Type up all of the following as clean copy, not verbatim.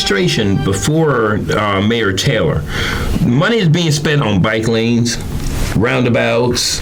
administration before Mayor Taylor, money is being spent on bike lanes, roundabouts,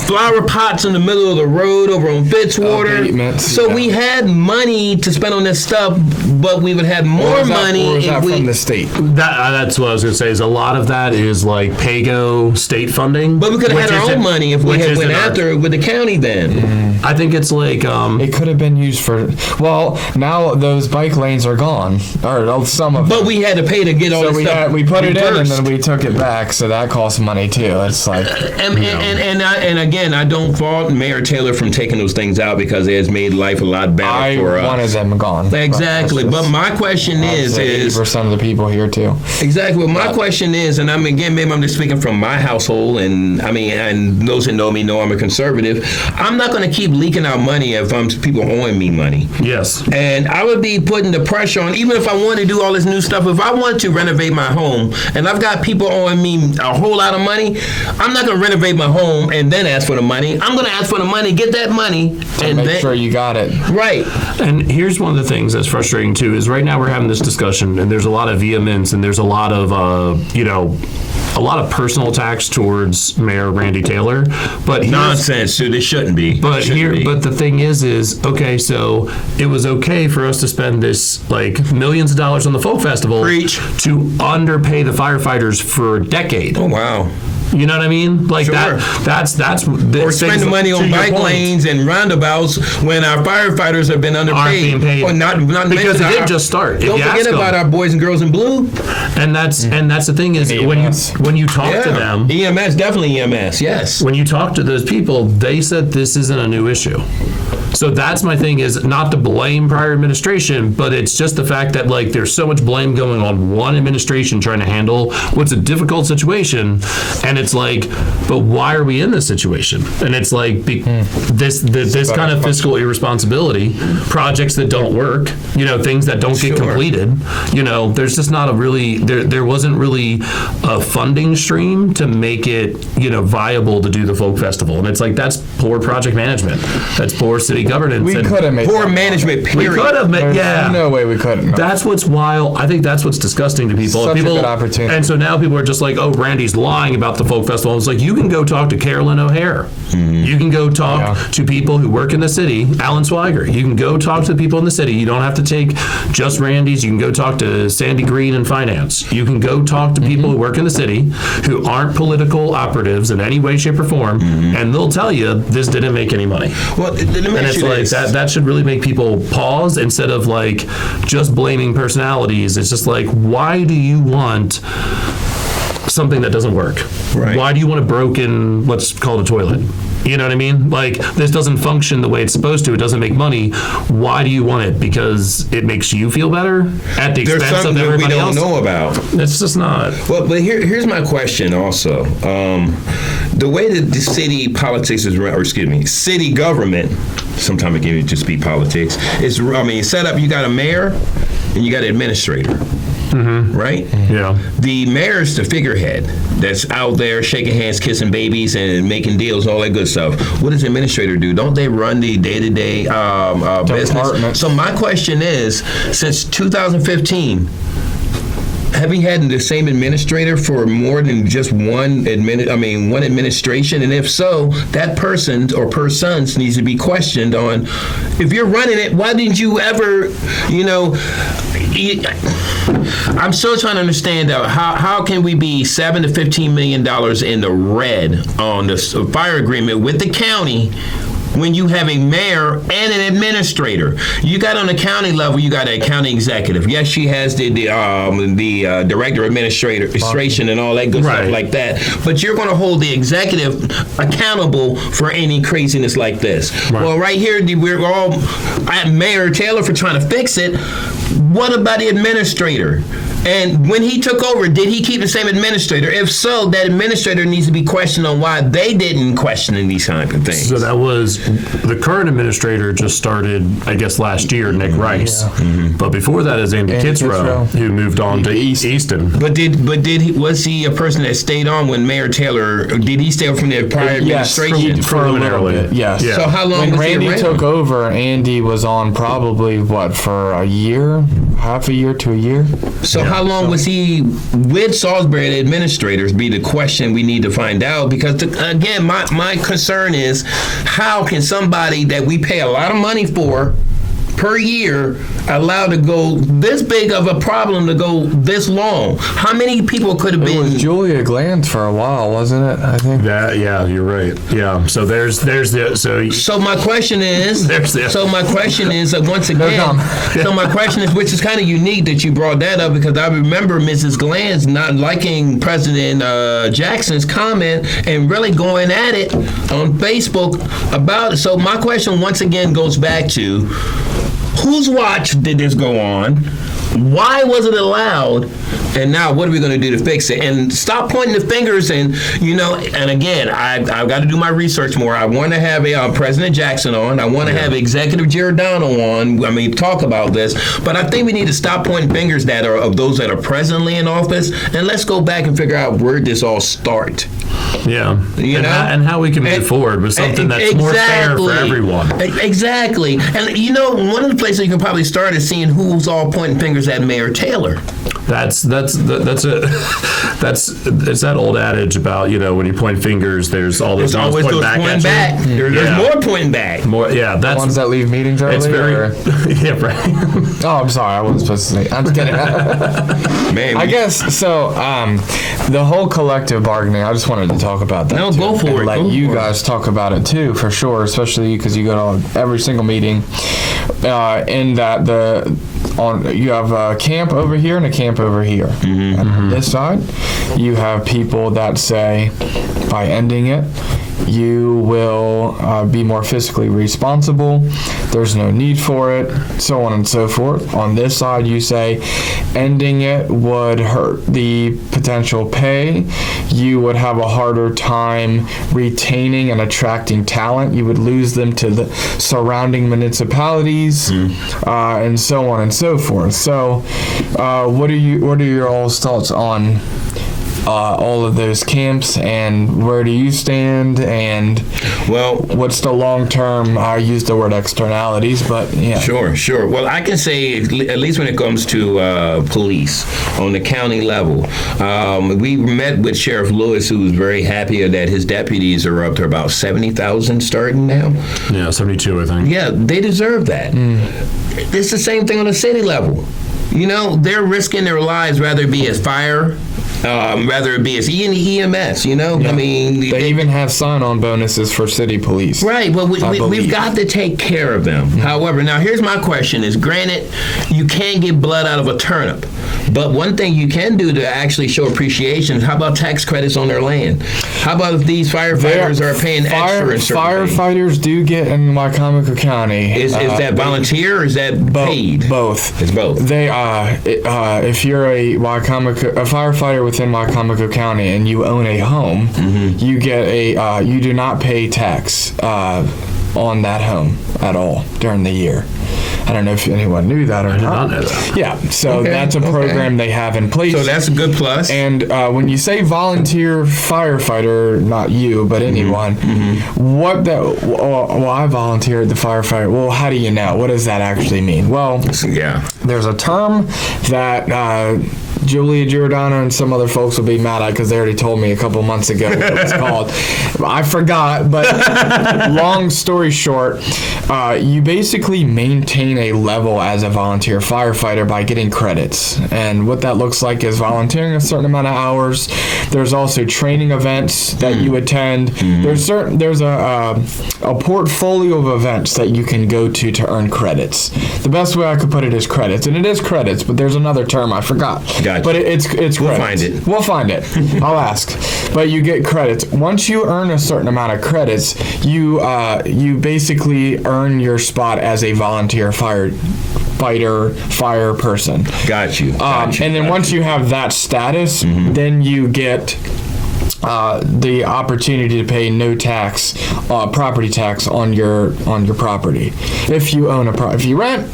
flower pots in the middle of the road over on Fitzwater. So we had money to spend on this stuff, but we would have more money. Or was that from the state? That's what I was going to say. Is a lot of that is like PAYGO state funding. But we could have had our own money if we had went after it with the county then. I think it's like it could have been used for. Well, now those bike lanes are gone, or some of them. But we had to pay to get all this stuff. We put it in and then we took it back, so that costs money too. It's like and again, I don't fault Mayor Taylor from taking those things out because it has made life a lot better for us. I wanted them gone. Exactly, but my question is 80% of the people here too. Exactly. Well, my question is, and maybe I'm just speaking from my household, and and those that know me know I'm a conservative. I'm not going to keep leaking out money if people owing me money. Yes. And I would be putting the pressure on, even if I want to do all this new stuff, if I want to renovate my home and I've got people owing me a whole lot of money, I'm not going to renovate my home and then ask for the money. I'm going to ask for the money, get that money, and make sure you got it. Right. And here's one of the things that's frustrating too, is right now we're having this discussion and there's a lot of vehemence and there's a lot of, a lot of personal attacks towards Mayor Randy Taylor, but nonsense, dude. It shouldn't be. But but the thing is okay. So it was okay for us to spend this like millions of dollars on the folk festival to underpay the firefighters for a decade. Oh wow. You know what I mean? Like sure. That's or spending money on bike lanes and roundabouts when our firefighters have been underpaid. Aren't being paid. Or not because it did just start. Don't forget about our boys and girls in blue. And that's the thing is when you talk to them, EMS, definitely EMS. Yes. When you talk to those people, they said this isn't a new issue. So that's my thing, is not to blame prior administration, but it's just the fact that like there's so much blame going on one administration trying to handle what's a difficult situation, and it's like, but why are we in this situation? And it's like this kind of fiscal irresponsibility, projects that don't work, things that don't get completed. There's just not there wasn't really a funding stream to make it viable to do the folk festival, and it's like that's poor project management, that's poor city governance. We could have made poor management. Period. We could have made. Yeah. No way we couldn't. That's what's wild. I think that's what's disgusting to people. Such a good opportunity. And so now people are just like, oh, Randy's lying about the folk festival. It's like, you can go talk to Carolyn O'Hare. Mm-hmm. You can go talk to people who work in the city. Alan Swiger. You can go talk to the people in the city. You don't have to take just Randy's. You can go talk to Sandy Green in finance. You can go talk to people who work in the city who aren't political operatives in any way, shape, or form, and they'll tell you this didn't make any money. Well, and it's like that should really make people pause instead of like just blaming personalities. It's just like, why do you want something that doesn't work? Right. Why do you want a broken, what's called a toilet? You know what I mean? Like, this doesn't function the way it's supposed to. It doesn't make money. Why do you want it? Because it makes you feel better at the expense of everybody else? There's something that we don't know about. It's just not. Well, but here's my question also. The way that the city politics is run, or excuse me, city government, sometimes it can just be politics, is, set up, you got a mayor and you got an administrator. Mm-hmm. Right? Yeah. The mayor's the figurehead that's out there shaking hands, kissing babies, and making deals, all that good stuff. What does the administrator do? Don't they run the day-to-day business? So my question is, since 2015, have we had the same administrator for more than just one administration? And if so, that person or persons needs to be questioned on, if you're running it, why didn't you ever, I'm still trying to understand how can we be $7 to $15 million in the red on the fire agreement with the county when you have a mayor and an administrator? You got on the county level, you got a county executive. Yes, she has the director of administration and all that good stuff like that. But you're going to hold the executive accountable for any craziness like this. Right. Well, right here, we're all at Mayor Taylor for trying to fix it. What about the administrator? And when he took over, did he keep the same administrator? If so, that administrator needs to be questioned on why they didn't question these kind of things. So that was, the current administrator just started, I guess, last year, Nick Rice. But before that is Andy Kitzrow, who moved on to Easton. But was he a person that stayed on when Mayor Taylor, did he stay from the prior administration? For a little bit, yes. Yeah. So how long When was Randy he around? took over, Andy was on probably, for a year? Half a year to a year? So how long was he with Salisbury, the administrators, be the question we need to find out. Because, again, my concern is how can somebody that we pay a lot of money for per year allowed to go this big of a problem to go this long? How many people could have It been? was Julia Glanz for a while, wasn't it? I think. Yeah, you're right. Yeah. So there's the So my question is. There's the- So my question is once again. come. So my question is, which is kind of unique that you brought that up, because I remember Mrs. Glanz not liking President Jackson's comment and really going at it on Facebook about it. So my question once again goes back to, whose watch did this go on? Why was it allowed? And now what are we going to do to fix it? And stop pointing the fingers. And, and again, I've got to do my research more. I want to have President Jackson on. I want to have Executive Giordano on. Talk about this. But I think we need to stop pointing fingers that are of those that are presently in office. And let's go back and figure out where this all start. Yeah. And how we can move forward with something that's more fair for everyone. Exactly. And one of the places you can probably start is seeing who's all pointing fingers at Mayor Taylor. It's that old adage about, when you point fingers, there's all those There's always pointing those back pointing back. at you. There's more pointing back. More, yeah. The That's ones that leave meetings early? it's very or- yeah, right. Oh, I'm sorry. I wasn't supposed to say. I'm just kidding. Man, I guess so. The whole collective bargaining. I just wanted to talk about that. No, too, go for and it. Let Go you for guys talk about it too, for sure. Especially because you go to every single meeting. In that you have a camp over here and a camp over here. And on this side, you have people that say, by ending it, you will be more fiscally responsible. There's no need for it, so on and so forth. On this side, you say ending it would hurt the potential pay. You would have a harder time retaining and attracting talent. You would lose them to the surrounding municipalities, and so on and so forth. So, what are your all's thoughts on all of those camps, and where do you stand, and what's the long-term, I use the word externalities, but yeah. Sure. Well, I can say, at least when it comes to police on the county level, we met with Sheriff Lewis, who was very happy that his deputies are up to about 70,000 starting now. Yeah, 72, I think. Yeah, they deserve that. It's the same thing on the city level. They're risking their lives, whether it be as fire, whether it be as EMS, They even have sign-on bonuses for city police. Right, well, we've got to take care of them. However, now here's my question is, granted, you can't get blood out of a turnip, but one thing you can do to actually show appreciation, how about tax credits on their land? How about if these firefighters are paying extra in certain things? Firefighters do get in Wycomico County. Is that volunteer or is that paid? Both. It's both. They if you're a firefighter within Wycomico County and you own a home, you get you do not pay tax on that home at all during the year. I don't know if anyone knew that or I did not. not know that. Yeah, so Okay, that's a program they have in place. So that's a good plus. And when you say volunteer firefighter, not you, but anyone, what that? Well, I volunteered the firefighter. Well, how do you know? What does that actually mean? Well, Yeah. there's a term that Julia Giordano and some other folks will be mad at because they already told me a couple months ago what it was called. I forgot, but long story short, you basically maintain a level as a volunteer firefighter by getting credits. And what that looks like is volunteering a certain amount of hours. There's also training events that you attend. There's a portfolio of events that you can go to earn credits. The best way I could put it is credits, and it is credits, but there's another term I forgot. Gotcha. But it's credits. We'll find it. We'll find it. I'll ask. But you get credits. Once you earn a certain amount of credits, you basically earn your spot as a volunteer fire person. Got you. And then once you have that status, then you get the opportunity to pay no tax, property tax on your property. If you own if you rent,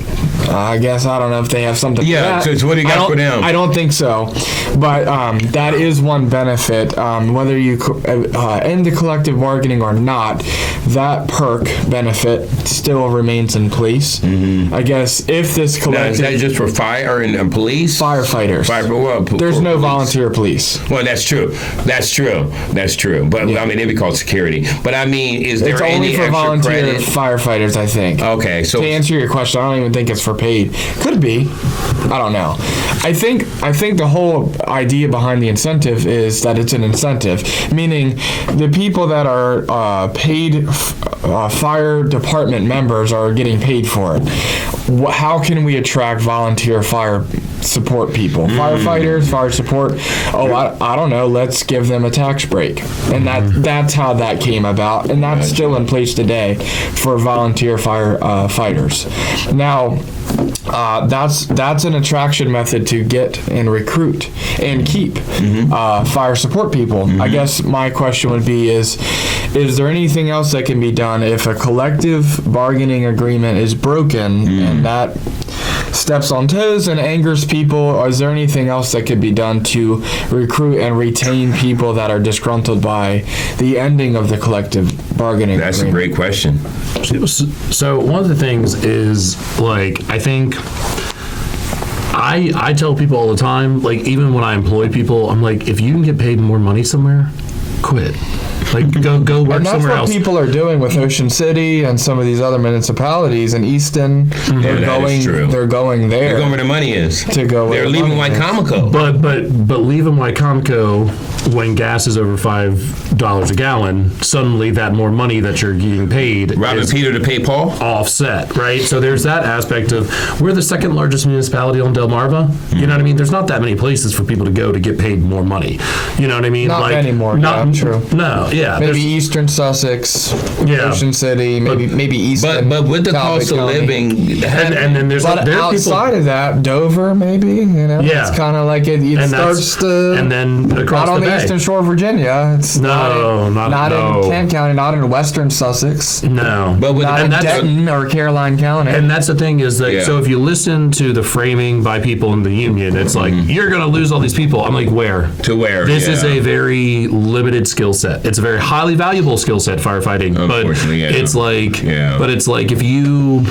I guess I don't know if they have something. Yeah, for that. so what do you got for them? I don't think so, but that is one benefit. Whether you end the collective bargaining or not, that perk benefit still remains in place. I guess if this Now, collective is that just for fire and police? firefighters, There's no volunteer police. Well, that's true. That's true. But I mean, it'd be called security. But I mean, is there It's any only for extra volunteer credit? firefighters, I think. Okay, so To answer your question, I don't even think it's for paid. Could be. I don't know. I think the whole idea behind the incentive is that it's an incentive, meaning the people that are paid fire department members are getting paid for it. How can we attract volunteer fire support people? Firefighters, fire support. I don't know. Let's give them a tax break, and that's how that came about, and that's still in place today for volunteer fighters. Now, that's an attraction method to get and recruit and keep fire support people. I guess my question would be is there anything else that can be done if a collective bargaining agreement is broken and that steps on toes and angers people? Or is there anything else that could be done to recruit and retain people that are disgruntled by the ending of the collective bargaining that's a agreement? great question. So one of the things is, like, I think I tell people all the time, like, even when I employ people, I'm like, if you can get paid more money somewhere, quit. Like, go work And that's somewhere what else. people are doing with Ocean City and some of these other municipalities in Easton. They're that going. is true. They're going there. They're going where the money is. To go where They're the leaving money is. Wycomico. But leaving Wycomico when gas is over $5 a gallon, suddenly that more money that you're getting paid Robbing is Peter to pay Paul. offset, right? So there's that aspect of, we're the second largest municipality on Delmarva. You know what I mean? There's not that many places for people to go to get paid more money. You know what I mean? Not many more, yeah, true. No, yeah. Maybe there's- Eastern Sussex, Yeah. Ocean City, maybe Easton. But with the Talbot cost of County. living, and then there's But there are outside people, of that, Dover, maybe, Yeah. it's kind of like it and starts to. and then across not on the the bay. Eastern Shore of Virginia. It's No, not no. in Kent County, not in Western Sussex, No, but with not and in that's Denton or Caroline County. And that's the thing is that, Yeah. so if you listen to the framing by people in the union, it's like, you're going to lose all these people. I'm like, where? to where? This is yeah. a very limited skill set. It's a very highly valuable skill set, firefighting. But Unfortunately, yeah. it's like, Yeah. but it's like if you,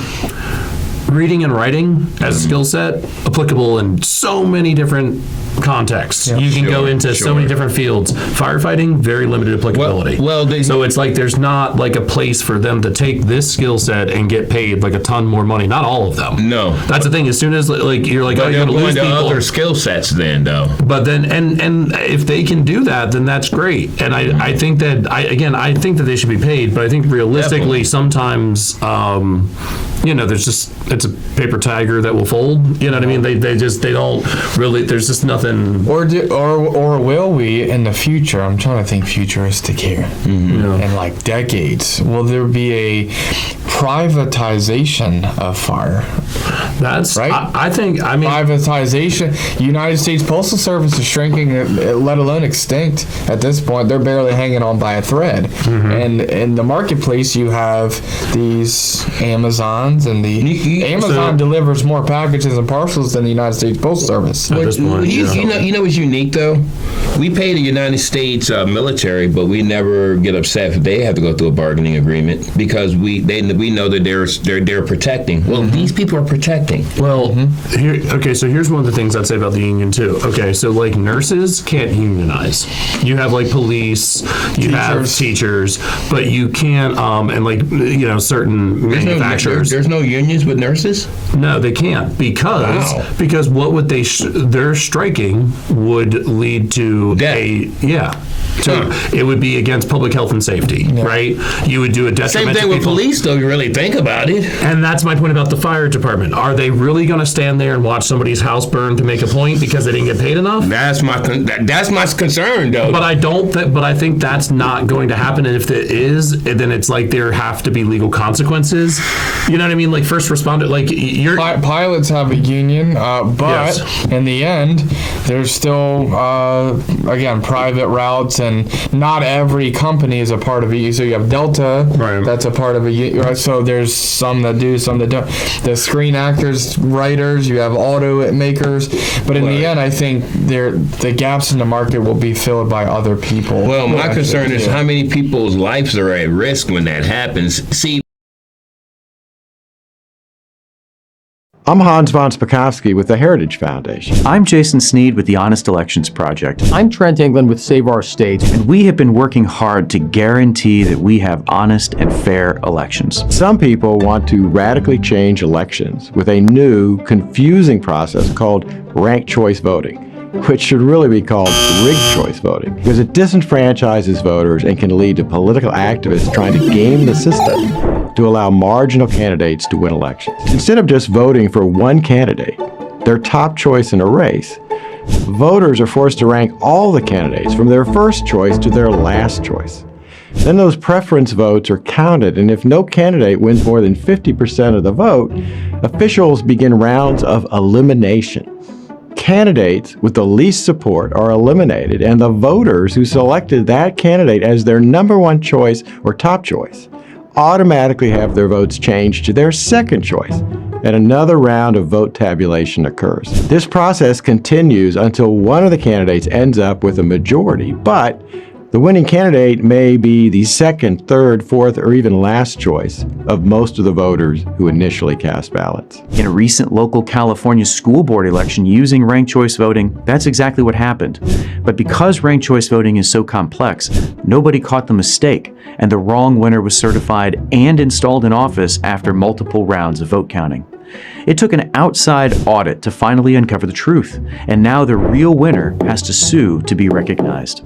reading and writing as a skill set, applicable in so many different contexts. You can go Sure, into so sure. many different fields. Firefighting, very limited applicability. So it's like there's not like a place for them to take this skill set and get paid like a ton more money. Not all of them. No. That's the thing. As soon as like you're like, oh, But you're they're going to lose going to people. other skill sets then, though. But then, and if they can do that, then that's great. And I think that, I think that they should be paid, but I think realistically, Definitely. sometimes, there's just, it's a paper tiger that will fold. You know what I mean? They don't really, there's just nothing. Or will we in the future? I'm trying to think futuristic here. In like decades, will there be a privatization of fire? That's, Right? I think, Privatization. United States Postal Service is shrinking, let alone extinct at this point. They're barely hanging on by a thread. And in the marketplace, you have these Amazons, and Amazon delivers more packages and parcels than the United States Postal Service. At this point, You know what's unique though? We pay the United States military, but we never get upset if they have to go through a bargaining agreement because we know that they're protecting. Well, these people are protecting. Well, so here's one of the things I'd say about the union too. Okay, so like nurses can't unionize. You have like police, you have teachers, but you can't, and like, certain manufacturers. There's no unions with nurses? No, they can't because Wow. what would they're striking would lead to to it would be against public health and safety, right? You would do a detriment Same thing to with people. police, though, you really think about it. And that's my point about the fire department. Are they really going to stand there and watch somebody's house burn to make a point because they didn't get paid enough? That's my concern, though. But I think that's not going to happen. And if it is, then it's like there have to be legal consequences. You know what I mean? Like first responder, like you're. Pilots have a union, but Yes. in the end, there's still, again, private routes, and not every company is a part of it. So you have Delta, Right. that's a part of a. So there's some that do, some that don't. The screen actors, writers, you have auto makers, but in the end, I think the gaps in the market will be filled by other people. Well, my Actually, concern is yeah. how many people's lives are at risk when that happens. See, I'm Hans von Spakovsky with the Heritage Foundation. I'm Jason Sneed with the Honest Elections Project, I'm Trent England with Save Our State. and we have been working hard to guarantee that we have honest and fair elections. Some people want to radically change elections with a new, confusing process called ranked choice voting, which should really be called rigged choice voting, because it disenfranchises voters and can lead to political activists trying to game the system to allow marginal candidates to win elections. Instead of just voting for one candidate, their top choice in a race, voters are forced to rank all the candidates from their first choice to their last choice. Then those preference votes are counted, and if no candidate wins more than 50% of the vote, officials begin rounds of elimination. Candidates with the least support are eliminated, and the voters who selected that candidate as their number one choice or top choice automatically have their votes changed to their second choice, and another round of vote tabulation occurs. This process continues until one of the candidates ends up with a majority, but the winning candidate may be the second, third, fourth, or even last choice of most of the voters who initially cast ballots. In a recent local California school board election using ranked choice voting, that's exactly what happened. But because ranked choice voting is so complex, nobody caught the mistake, and the wrong winner was certified and installed in office after multiple rounds of vote counting. It took an outside audit to finally uncover the truth, and now the real winner has to sue to be recognized.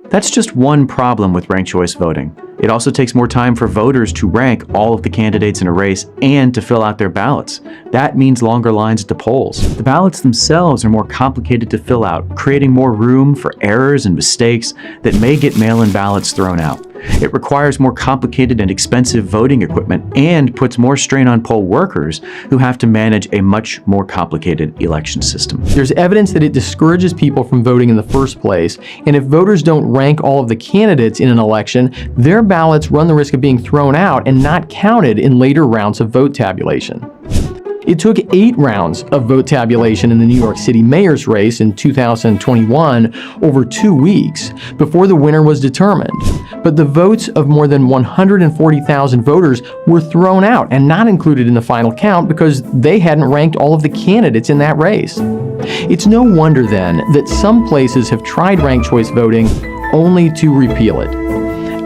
That's just one problem with ranked choice voting. It also takes more time for voters to rank all of the candidates in a race and to fill out their ballots. That means longer lines at the polls. The ballots themselves are more complicated to fill out, creating more room for errors and mistakes that may get mail-in ballots thrown out. It requires more complicated and expensive voting equipment and puts more strain on poll workers who have to manage a much more complicated election system. There's evidence that it discourages people from voting in the first place, and if voters don't rank all of the candidates in an election, their ballots run the risk of being thrown out and not counted in later rounds of vote tabulation. It took 8 rounds of vote tabulation in the New York City mayor's race in 2021 over 2 weeks before the winner was determined. But the votes of more than 140,000 voters were thrown out and not included in the final count because they hadn't ranked all of the candidates in that race. It's no wonder then that some places have tried ranked choice voting only to repeal it.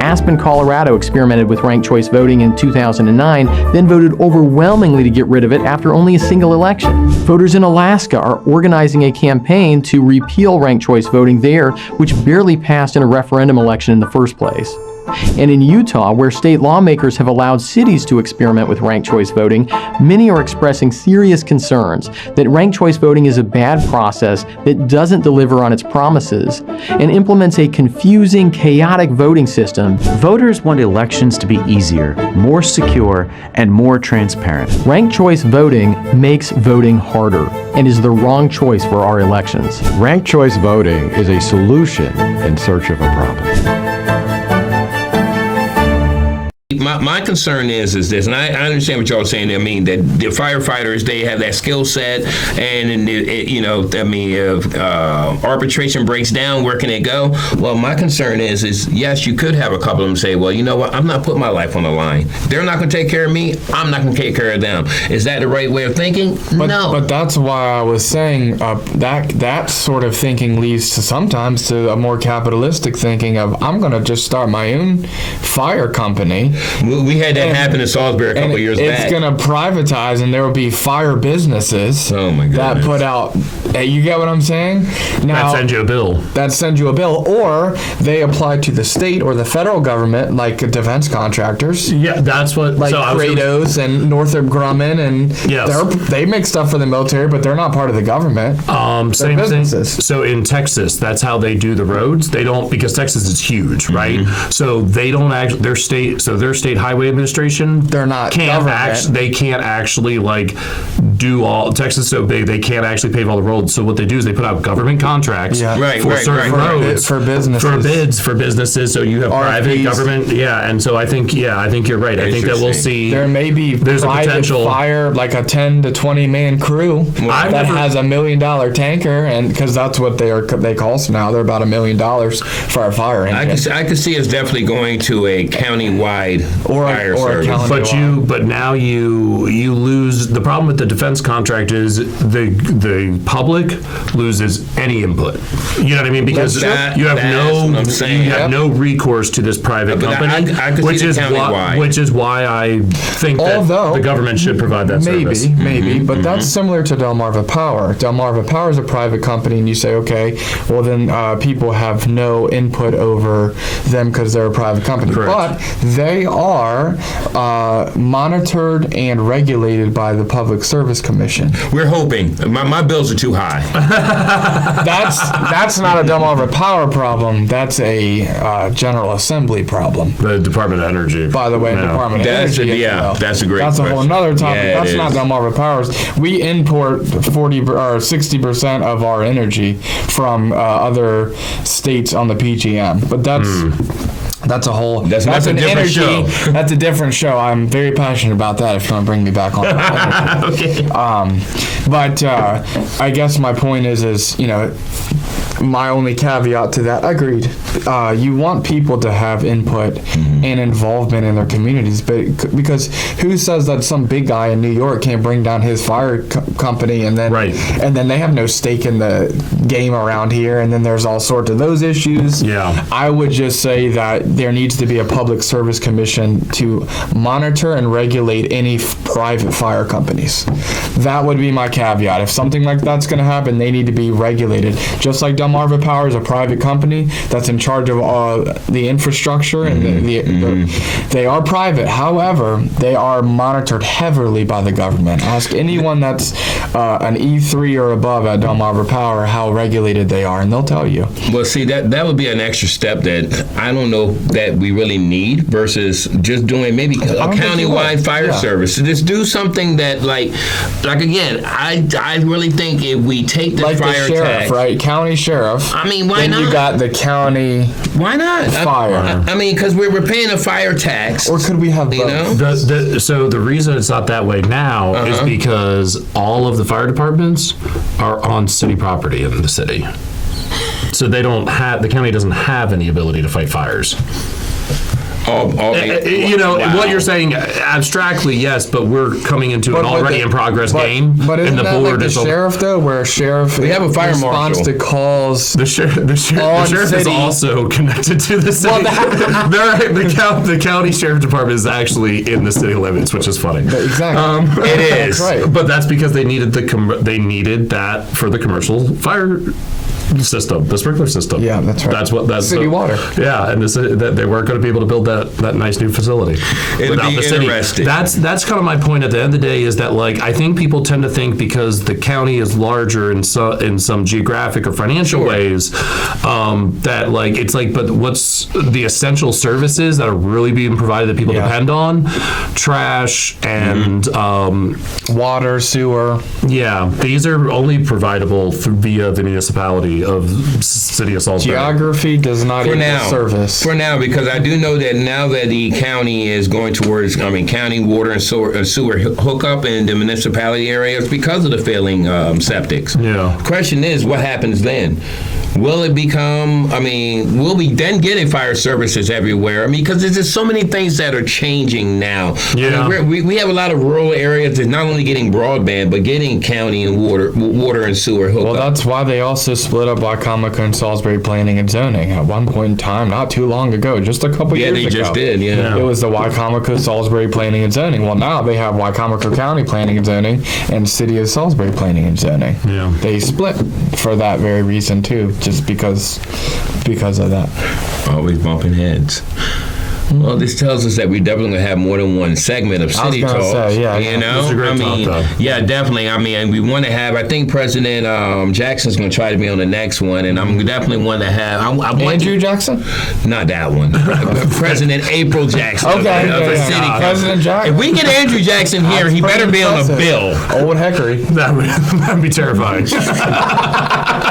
Aspen, Colorado experimented with ranked choice voting in 2009, then voted overwhelmingly to get rid of it after only a single election. Voters in Alaska are organizing a campaign to repeal ranked choice voting there, which barely passed in a referendum election in the first place. And in Utah, where state lawmakers have allowed cities to experiment with ranked choice voting, many are expressing serious concerns that ranked choice voting is a bad process that doesn't deliver on its promises and implements a confusing, chaotic voting system. Voters want elections to be easier, more secure, and more transparent. Ranked choice voting makes voting harder and is the wrong choice for our elections. Ranked choice voting is a solution in search of a problem. My concern is this, and I understand what y'all are saying. I mean, that the firefighters, they have that skill set, and arbitration breaks down, where can it go? Well, my concern is yes, you could have a couple of them say, well, you know what, I'm not putting my life on the line. They're not going to take care of me. I'm not going to take care of them. Is that the right way of thinking? No. But that's why I was saying that sort of thinking leads to sometimes to a more capitalistic thinking of, I'm going to just start my own fire company We had that happen in Salisbury a couple years back. It's going to privatize, and there will be fire businesses Oh, my that goodness. put out. You get what I'm saying? Now, That sends you a bill. that sends you a bill, or they apply to the state or the federal government, like defense contractors. Yeah, that's what. Like so I was gonna- Kratos and Northrop Grumman, and Yes. they make stuff for the military, but they're not part of the government. Same businesses. thing. So in Texas, that's how they do the roads. They don't, because Texas is huge, right? Mm-hmm. So they don't actually, their state highway administration, They're not can't government. they can't actually like do all, Texas is so big, they can't actually pave all the roads. So what they do is they put out government contracts Yeah. Right, for right, certain right, right. roads. For businesses. For bids for businesses. So you have private RFPs. government. Yeah. And so I think you're right. I think that we'll Interesting. see. There may be There's a private potential- fire, like a 10 to 20 man crew I've that never- has $1 million tanker, and because that's what they cost now. They're about $1 million for a fire engine. I could see us definitely going to a county-wide fire or a service. county- But now you lose. The problem with the defense contract is the public loses any input. You know what I mean? Because That's you have what I'm saying. you have Yep. no recourse to this private But company, I could which see is the countywide. which is why I think that Although- the government should provide that service. Maybe, but that's similar to Delmarva Power. Delmarva Power is a private company, and you say, okay, well then people have no input over them because they're a private company. Correct. But they are monitored and regulated by the Public Service Commission. We're hoping. My bills are too high. That's not a Delmarva Power problem. That's a General Assembly problem. The Department of Energy. By the way, Yeah. Department of That's Energy. that's a great That's a whole question. nother topic. Yeah, it That's is. not Delmarva Powers. We import 40 or 60% of our energy from other states on the PGM, but that's a whole. That's a an different show. That's a different show. I'm very passionate about that. If you want to bring me back on. Okay. But I guess my point is my only caveat to that. Agreed. You want people to have input and involvement in their communities, but because who says that some big guy in New York can't bring down his fire company and then Right. and then they have no stake in the game around here, and then there's all sorts of those issues. Yeah. I would just say that there needs to be a public service commission to monitor and regulate any private fire companies. That would be my caveat. If something like that's going to happen, they need to be regulated. Just like Delmarva Power is a private company that's in charge of the infrastructure, and they are private. However, they are monitored heavily by the government. Ask anyone that's an E3 or above at Delmarva Power how regulated they are, and they'll tell you. Well, see, that would be an extra step that I don't know that we really need versus just doing maybe a don't think you countywide would. fire Yeah. service. Just do something that, like again, I really think if we take the Like the fire sheriff, tax, right? County sheriff. I mean, why then not? you got the county, Why not? Fire. I mean, because we're paying a fire tax. or could we have You both? know? So the reason it's not that way now is because all of the fire departments are on city property in the city. So they don't have, the county doesn't have any ability to fight fires. What you're saying abstractly, yes, but we're coming into an already in progress game, But and isn't the that board like the is sheriff though, where a sheriff We have a fire responds marshal. to calls? The sheriff On is city. also connected to the city. The county sheriff department is actually in the city limits, which is funny. Exactly. It is. That's right. But that's because they needed that for the commercial fire system, the sprinkler system. Yeah, that's right. That's City water. Yeah, and that they weren't going to be able to build that nice new facility It'll without be the city. interesting. That's kind of my point at the end of the day, is that like I think people tend to think because the county is larger in some geographic or financial ways, that like it's like, but what's the essential services that are really being provided that people Yeah. depend on? Trash and Water, sewer. yeah, these are only providable via the municipality of City of Salisbury. Geography does not For equal now, service. for now, because I do know that now that the county is going towards, county water and sewer hookup in the municipality areas because of the failing septics. Yeah. Question is, what happens then? Will it become, will we then get fire services everywhere? because there's just so many things that are changing now. Yeah. We have a lot of rural areas that not only getting broadband, but getting county and water and sewer hookup. Well, that's why they also split up Wycomico and Salisbury planning and zoning at one point in time, not too long ago, just a couple years ago. Yeah, they just did, yeah. It was the Wycomico Salisbury planning and zoning. Well, now they have Wycomico County planning and zoning and City of Salisbury planning and zoning. Yeah. They split for that very reason too, just because of that. Always bumping heads. Well, this tells us that we definitely gonna have more than one segment of City gonna Talk. say, yeah, you know, That's a great talk, though. yeah, definitely. We want to have. I think President Jackson's gonna try to be on the next one, and I'm definitely want to have. I want Andrew Jackson? not that one. President April Jackson. Okay, of the yeah, City Council. President Jackson. If we get Andrew Jackson here, he That's better be on the pretty bill. impressive. Old Hickory. That'd be terrifying.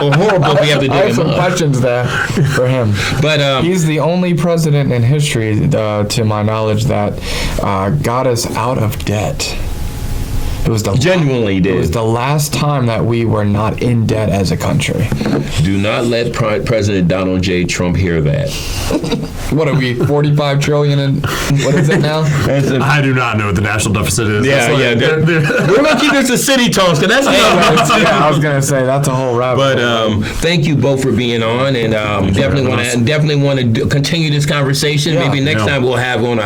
Or horrible if we have to I have dig some him up. questions there for him. But He's the only president in history, to my knowledge, that got us out of debt. It was the genuinely It was did. the last time that we were not in debt as a country. Do not let President Donald J. Trump hear that. What are we, 45 trillion and what is it now? I do not know what the national deficit is. Yeah, That's yeah. like- We're gonna keep this a City Talks, because that's another. Yeah, I was gonna say that's a whole rabbit But hole. thank you both for being on, and definitely want to continue this conversation. Yeah. Maybe next time we'll have on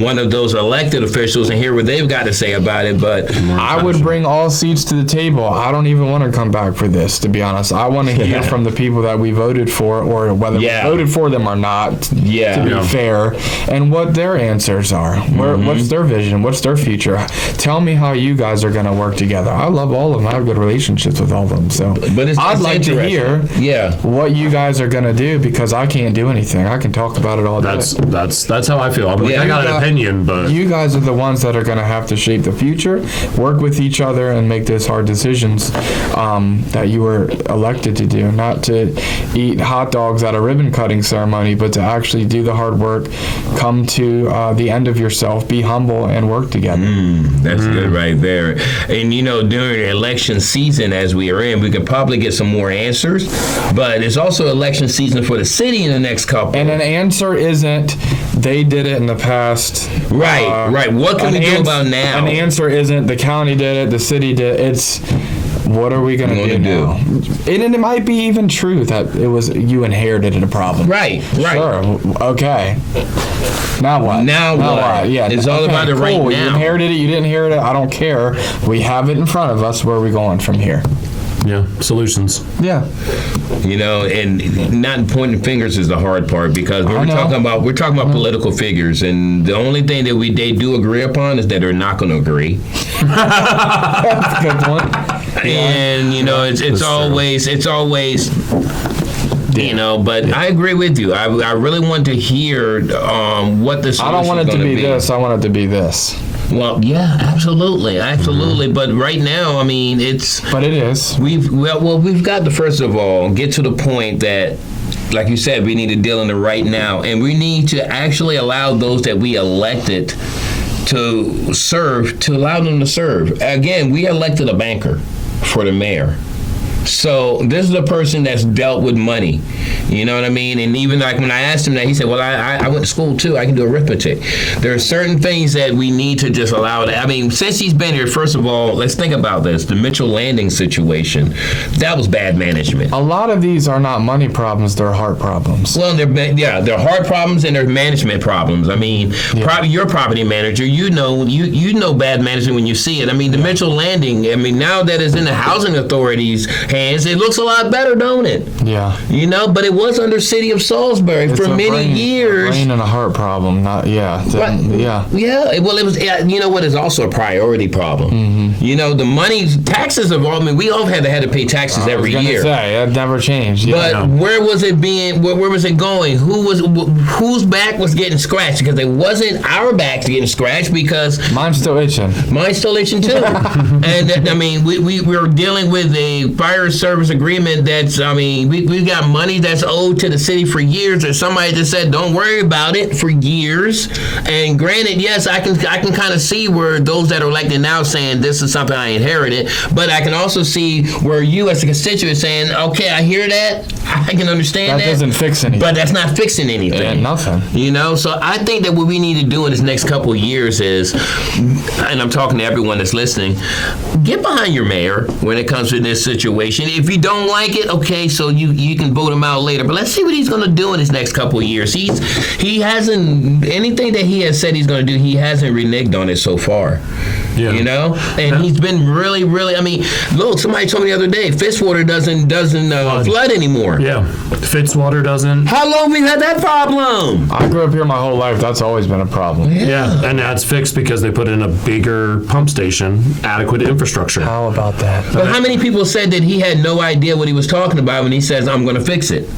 one of those elected officials and hear what they've got to say about it. But I would bring all seats to the table. I don't even want to come back for this, to be honest. I want to hear from the people that we voted for, or whether Yeah. we voted for them or not, Yeah. to be Yeah. fair, and what their answers are. What's their vision? What's their future? Tell me how you guys are going to work together. I love all of them. I have good relationships with all of them. So But it's- I'd it's like to hear Yeah. what you guys are going to do, because I can't do anything. I can talk about it all day. That's how I feel. I'm like, Yeah, I got an opinion, but You guys are the ones that are going to have to shape the future, work with each other, and make those hard decisions that you were elected to do. Not to eat hot dogs at a ribbon cutting ceremony, but to actually do the hard work, come to the end of yourself, be humble, and work together. That's good right there. And during election season, as we are in, we could probably get some more answers. But it's also election season for the city in the next couple. And an answer isn't, they did it in the past. Right, right. What can we do about now? An answer isn't, the county did it, the city did it. It's, what are we going to do now? And it might be even true that it was you inherited a problem. Right, right. Sure. Okay. Now what? Now what? Yeah. It's all about it right You now. inherited it. You didn't inherit it. I don't care. We have it in front of us. Where are we going from here? yeah, solutions. Yeah. And not pointing fingers is the hard part, because we're know. talking about political figures, and the only thing that they do agree upon is that they're not going to agree. That's a good point. And it's always but I agree with you. I really want to hear what the solution I don't want it to gonna be this. I want it to be this. Well, yeah, absolutely. But right now, it's. But it is. We've got to first of all get to the point that, like you said, we need to deal in the right now, and we need to actually allow those that we elected to serve, to allow them to serve. Again, we elected a banker for the mayor. So this is a person that's dealt with money, you know what I mean? And even like when I asked him that, he said, well, I went to school too. I can do arithmetic. There are certain things that we need to just allow. Since he's been here, first of all, let's think about this. The Mitchell Landing situation, that was bad management. A lot of these are not money problems. They're heart problems. Well, they're heart problems and they're management problems. Your property manager, you know bad management when you see it. The Mitchell Landing, now that it's in the housing authorities' hands, it looks a lot better, don't it? Yeah. But it was under City of Salisbury for many years. A brain and a heart problem. Not yeah. Right. Yeah. Yeah, well, it was. You know what? It's also a priority problem. Mm-hmm. The money, taxes have all. We all had to pay taxes every I was gonna year. say, it never changed. But where was it being? Where was it going? Whose back was getting scratched? Because it wasn't our backs getting scratched, because Mine's still itching. mine's still itching too. And we were dealing with a fire fire service agreement that's, I mean, we've got money that's owed to the city for years. There's somebody that said, don't worry about it for years. And granted, yes, I can kind of see where those that are elected now saying this is something I inherited, but I can also see where you as a constituent saying, okay, I hear that, I can understand that. That doesn't fix anything. But that's not fixing anything. Yeah, nothing. You know, so I think that what we need to do in this next couple of years is, and I'm talking to everyone that's listening, get behind your mayor when it comes to this situation. If you don't like it, okay, so you can vote him out later. But let's see what he's going to do in his next couple of years. He hasn't, anything that he has said he's going to do, he hasn't reneged on it so far. Yeah. You know, and he's been really, really. I mean, look, somebody told me the other day, Fitzwater doesn't flood anymore. Yeah, Fitzwater doesn't. How long have we had that problem? I grew up here my whole life. That's always been a problem. Yeah, and that's fixed because they put in a bigger pump station, adequate infrastructure. How about that? But how many people said that he had no idea what he was talking about when he says, I'm going to fix it?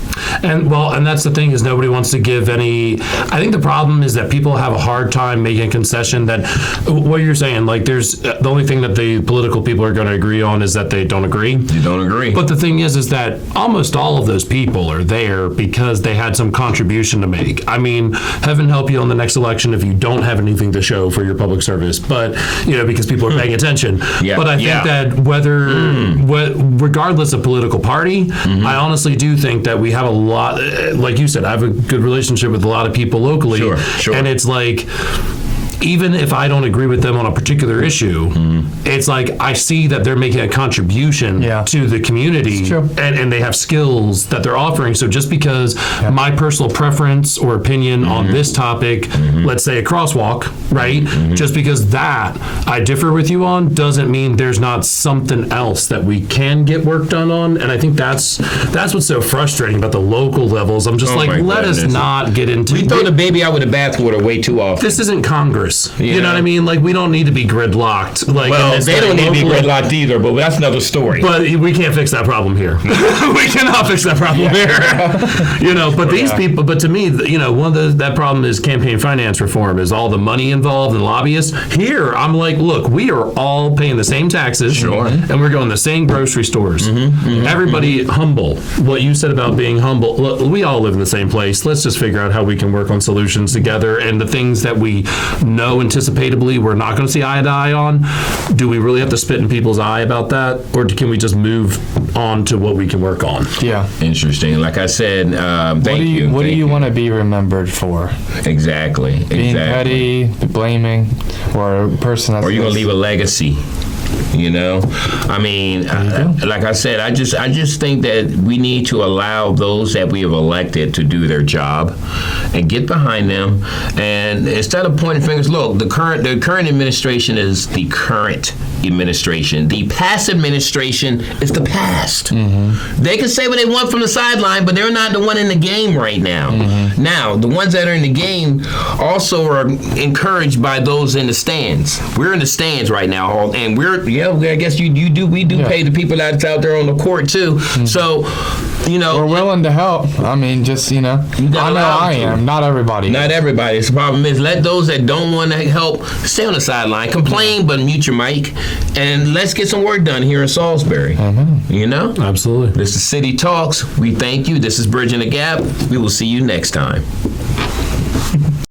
And that's the thing is nobody wants to give any. I think the problem is that people have a hard time making a concession that what you're saying, like there's the only thing that the political people are going to agree on is that they don't agree. You don't agree. But the thing is that almost all of those people are there because they had some contribution to make. I mean, heaven help you on the next election if you don't have anything to show for your public service, but because people are paying attention. Yeah, but I think that regardless of political party, I honestly do think that we have a lot, like you said, I have a good relationship with a lot of people locally. Sure. And it's like, even if I don't agree with them on a particular issue, it's like I see that they're making a contribution to the community and they have skills that they're offering. So just because my personal preference or opinion on this topic, let's say a crosswalk, right? Just because that I differ with you on doesn't mean there's not something else that we can get work done on. And I think that's what's so frustrating about the local levels. I'm just let us not get into. We throw the baby out with the bathwater way too often. This isn't Congress. You know what I mean? Like, we don't need to be gridlocked. Like, well, they don't need to be gridlocked either, but that's another story. But we can't fix that problem here. We cannot fix that problem here. But these people, but to me, one of that problem is campaign finance reform, is all the money involved and lobbyists. Here, I'm like, look, we are all paying the same taxes. Sure. And we're going to the same grocery stores. Everybody humble. What you said about being humble, look, we all live in the same place. Let's just figure out how we can work on solutions together. And the things that we know anticipatably we're not going to see eye to eye on, do we really have to spit in people's eye about that, or can we just move on to what we can work on? Yeah. Interesting. Like I said, thank you. What do you want to be remembered for? Exactly. Being petty, blaming, or a person that's... Or you're going to leave a legacy. I mean, like I said, I just think that we need to allow those that we have elected to do their job and get behind them. And instead of pointing fingers, look, the current administration is the current administration. The past administration is the past. They can say what they want from the sideline, but they're not the one in the game right now. Now, the ones that are in the game also are encouraged by those in the stands. We're in the stands right now, and I guess we do pay the people that's out there on the court too. So, we're willing to help. I mean, just I know I am. Not everybody. Not everybody. The problem is, let those that don't want to help stay on the sideline, complain, but mute your mic, and let's get some work done here in Salisbury. Absolutely. This is City Talks. We thank you. This is Bridging the Gap. We will see you next time.